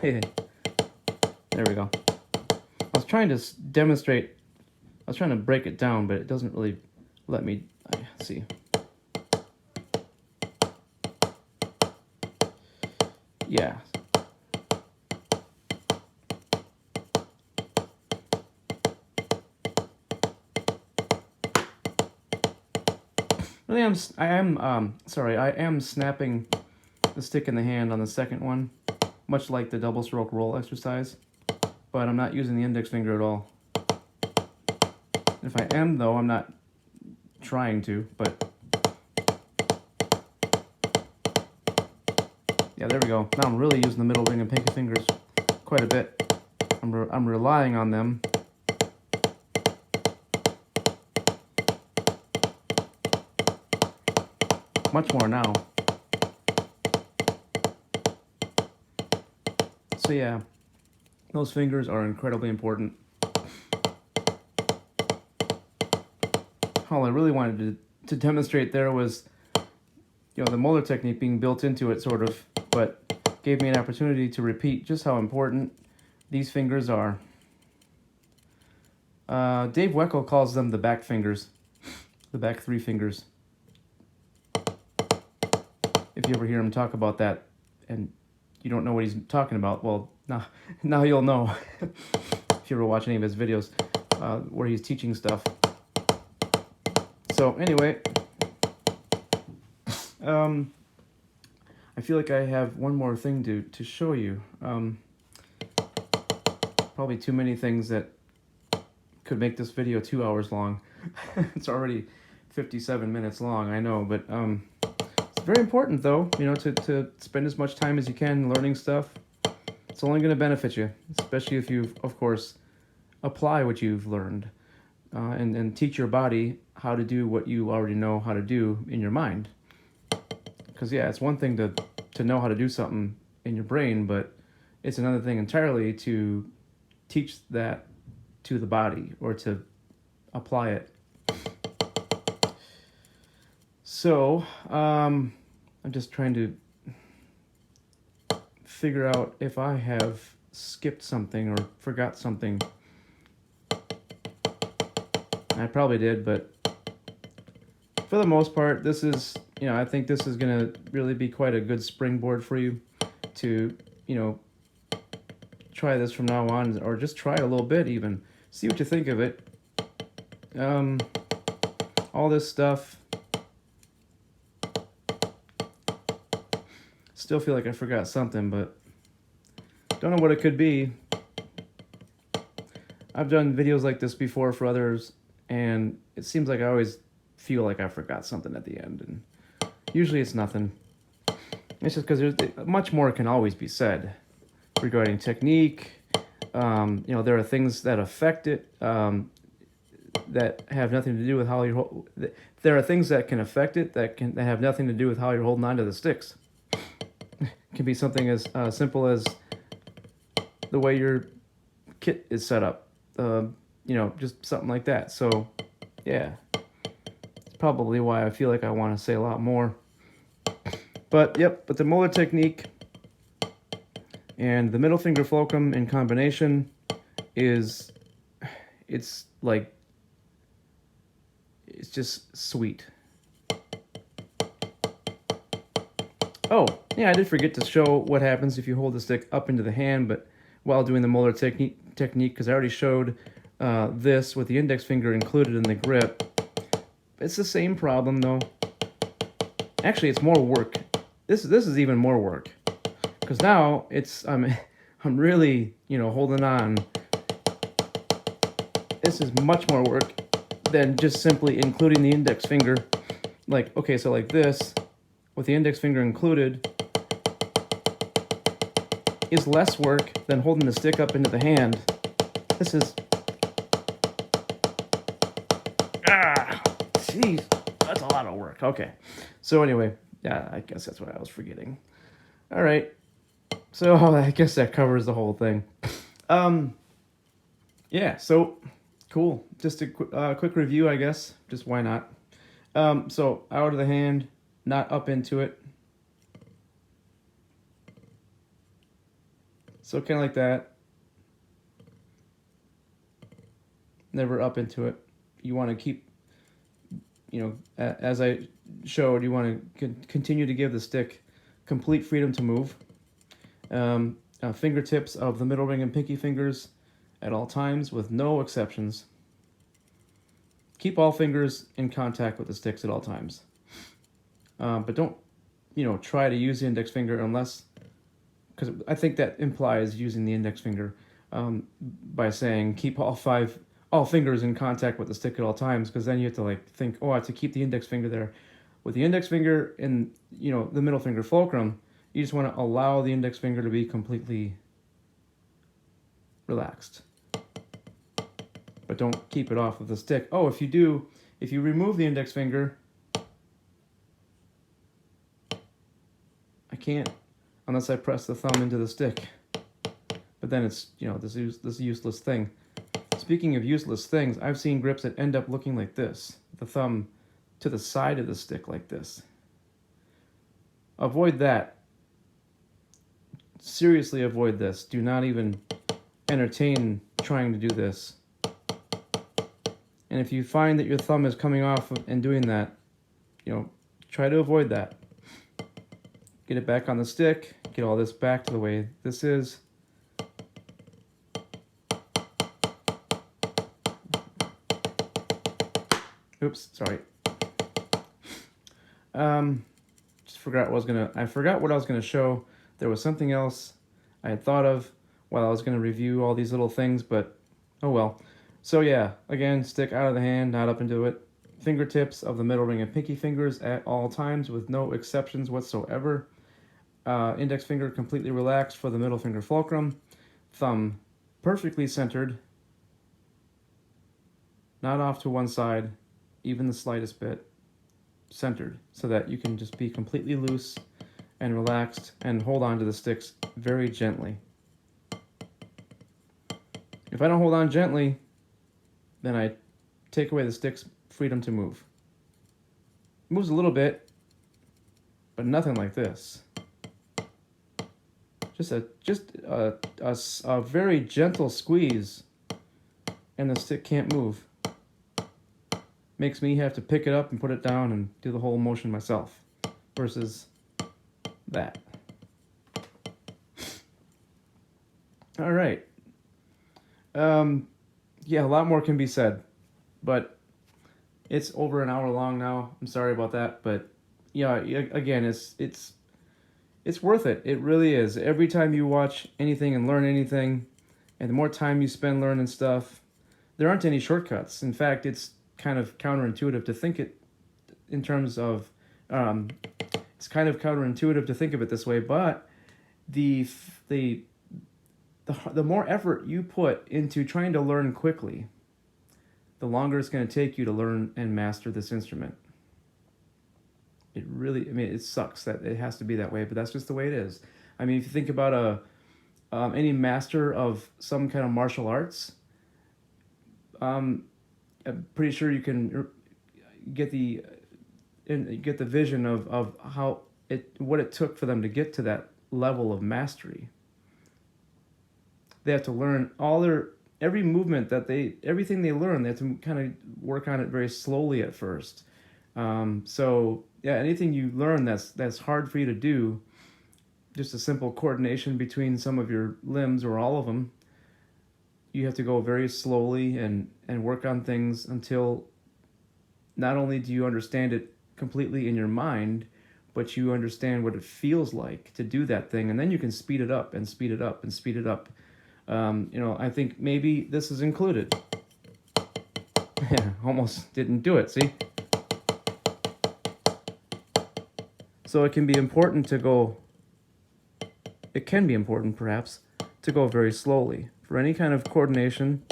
Hey, there we go. I was trying to demonstrate, I was trying to break it down, but it doesn't really let me, see. Yeah. Really, I am snapping the stick in the hand on the second one, much like the double stroke roll exercise, but I'm not using the index finger at all. If I am, though, I'm not trying to, but yeah, there we go. Now I'm really using the middle ring and pinky fingers quite a bit. I'm relying on them. Much more now. So yeah, those fingers are incredibly important. All I really wanted to demonstrate there was, the Molar Technique being built into it, sort of, but gave me an opportunity to repeat just how important these fingers are. Dave Weckl calls them the back fingers, the back three fingers. If you ever hear him talk about that and you don't know what he's talking about, well, now you'll know if you ever watch any of his videos where he's teaching stuff. So anyway, I feel like I have one more thing to show you. Probably too many things that could make this video 2 hours long. It's already 57 minutes long, I know, but it's very important, though, to spend as much time as you can learning stuff. It's only going to benefit you, especially if you, of course, apply what you've learned and teach your body how to do what you already know how to do in your mind. Because, yeah, it's one thing to know how to do something in your brain, but it's another thing entirely to teach that to the body or to apply it. So, I'm just trying to figure out if I have skipped something or forgot something. I probably did, but for the most part, this is, I think this is going to really be quite a good springboard for you to, try this from now on, or just try it a little bit even. See what you think of it. All this stuff. Still feel like I forgot something, but don't know what it could be. I've done videos like this before for others, and it seems like I always feel like I forgot something at the end, and usually it's nothing. It's just because there's much more can always be said regarding technique. There are things that affect it that have nothing to do with how you. There are things that can affect it that have nothing to do with how you're holding onto the sticks. It can be something as simple as the way your kit is set up. Just something like that. So, yeah. It's probably why I feel like I want to say a lot more. But, but the Molar Technique and the middle finger fulcrum in combination it's just sweet. Oh, yeah, I did forget to show what happens if you hold the stick up into the hand, but while doing the Molar technique, because I already showed this with the index finger included in the grip. It's the same problem, though. Actually, it's more work. This is even more work, because now I'm really holding on. This is much more work than just simply including the index finger. Okay, so like this, with the index finger included, is less work than holding the stick up into the hand. This is... Jeez, that's a lot of work. Okay, so anyway, Yeah, I guess that's what I was forgetting. All right. So I guess that covers the whole thing. Yeah, so cool. Just a quick review, I guess. Just why not? So out of the hand, not up into it. So kind of like that. Never up into it. You want to keep, as I showed, you want to continue to give the stick complete freedom to move. Fingertips of the middle ring and pinky fingers at all times with no exceptions. Keep all fingers in contact with the sticks at all times. But don't, try to use the index finger unless, because I think that implies using the index finger by saying keep all fingers in contact with the stick at all times, because then you have to think, oh, I have to keep the index finger there. With the index finger and the middle finger fulcrum, you just want to allow the index finger to be completely relaxed. But don't keep it off of the stick. Oh, if you remove the index finger, I can't unless I press the thumb into the stick. But then it's, this useless thing. Speaking of useless things, I've seen grips that end up looking like this. The thumb to the side of the stick like this. Avoid that. Seriously avoid this. Do not even entertain trying to do this. And if you find that your thumb is coming off and doing that, try to avoid that. Get it back on the stick. Get all this back to the way this is. Oops, sorry. Just forgot I forgot what I was gonna show. There was something else I had thought of while I was gonna review all these little things, but oh well. So yeah, again, stick out of the hand, not up into it. Fingertips of the middle ring and pinky fingers at all times with no exceptions whatsoever. Index finger completely relaxed for the middle finger fulcrum. Thumb perfectly centered. Not off to one side, even the slightest bit. Centered, so that you can just be completely loose and relaxed and hold on to the sticks very gently. If I don't hold on gently, then I take away the stick's freedom to move. It moves a little bit, but nothing like this. Just a very gentle squeeze, and the stick can't move. Makes me have to pick it up and put it down and do the whole motion myself, versus that. All right. Yeah, a lot more can be said, but it's over an hour long now. I'm sorry about that, but yeah, again, it's worth it. It really is. Every time you watch anything and learn anything, and the more time you spend learning stuff, there aren't any shortcuts. In fact, it's kind of counterintuitive to think it in terms of, it's kind of counterintuitive to think of it this way, but the more effort you put into trying to learn quickly, the longer it's going to take you to learn and master this instrument. It really, it sucks that it has to be that way, but that's just the way it is. If you think about any master of some kind of martial arts, I'm pretty sure you can get the vision of how what it took for them to get to that level of mastery. They have to learn every movement everything they learn. They have to kind of work on it very slowly at first. So yeah, anything you learn that's hard for you to do, just a simple coordination between some of your limbs or all of them, you have to go very slowly and work on things until not only do you understand it completely in your mind, but you understand what it feels like to do that thing, and then you can speed it up and speed it up and speed it up. I think maybe this is included. Yeah, almost didn't do it, see? So it can be important perhaps, to go very slowly. For any kind of coordination,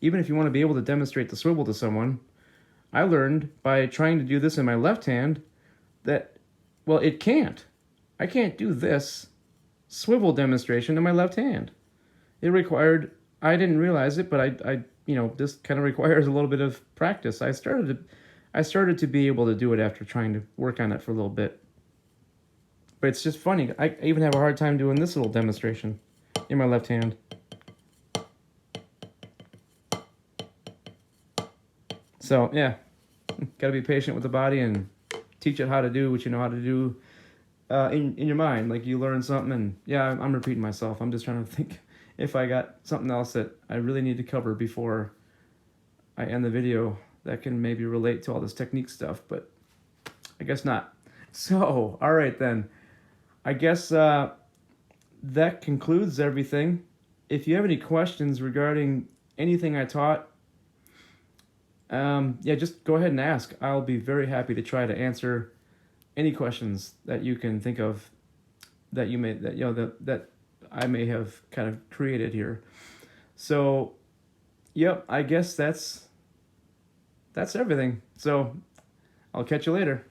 even if you want to be able to demonstrate the swivel to someone, I learned by trying to do this in my left hand that, well, it can't. I can't do this swivel demonstration in my left hand. It required, I didn't realize it, but this kind of requires a little bit of practice. I started to be able to do it after trying to work on it for a little bit. But it's just funny. I even have a hard time doing this little demonstration in my left hand. So, yeah, got to be patient with the body and teach it how to do what you know how to do in your mind. Like, you learn something, and yeah, I'm repeating myself. I'm just trying to think if I got something else that I really need to cover before I end the video that can maybe relate to all this technique stuff, but I guess not. So, all right then. I guess that concludes everything. If you have any questions regarding anything I taught, yeah, just go ahead and ask. I'll be very happy to try to answer any questions that you can think of that I may have kind of created here. So, yep, I guess that's everything. So, I'll catch you later.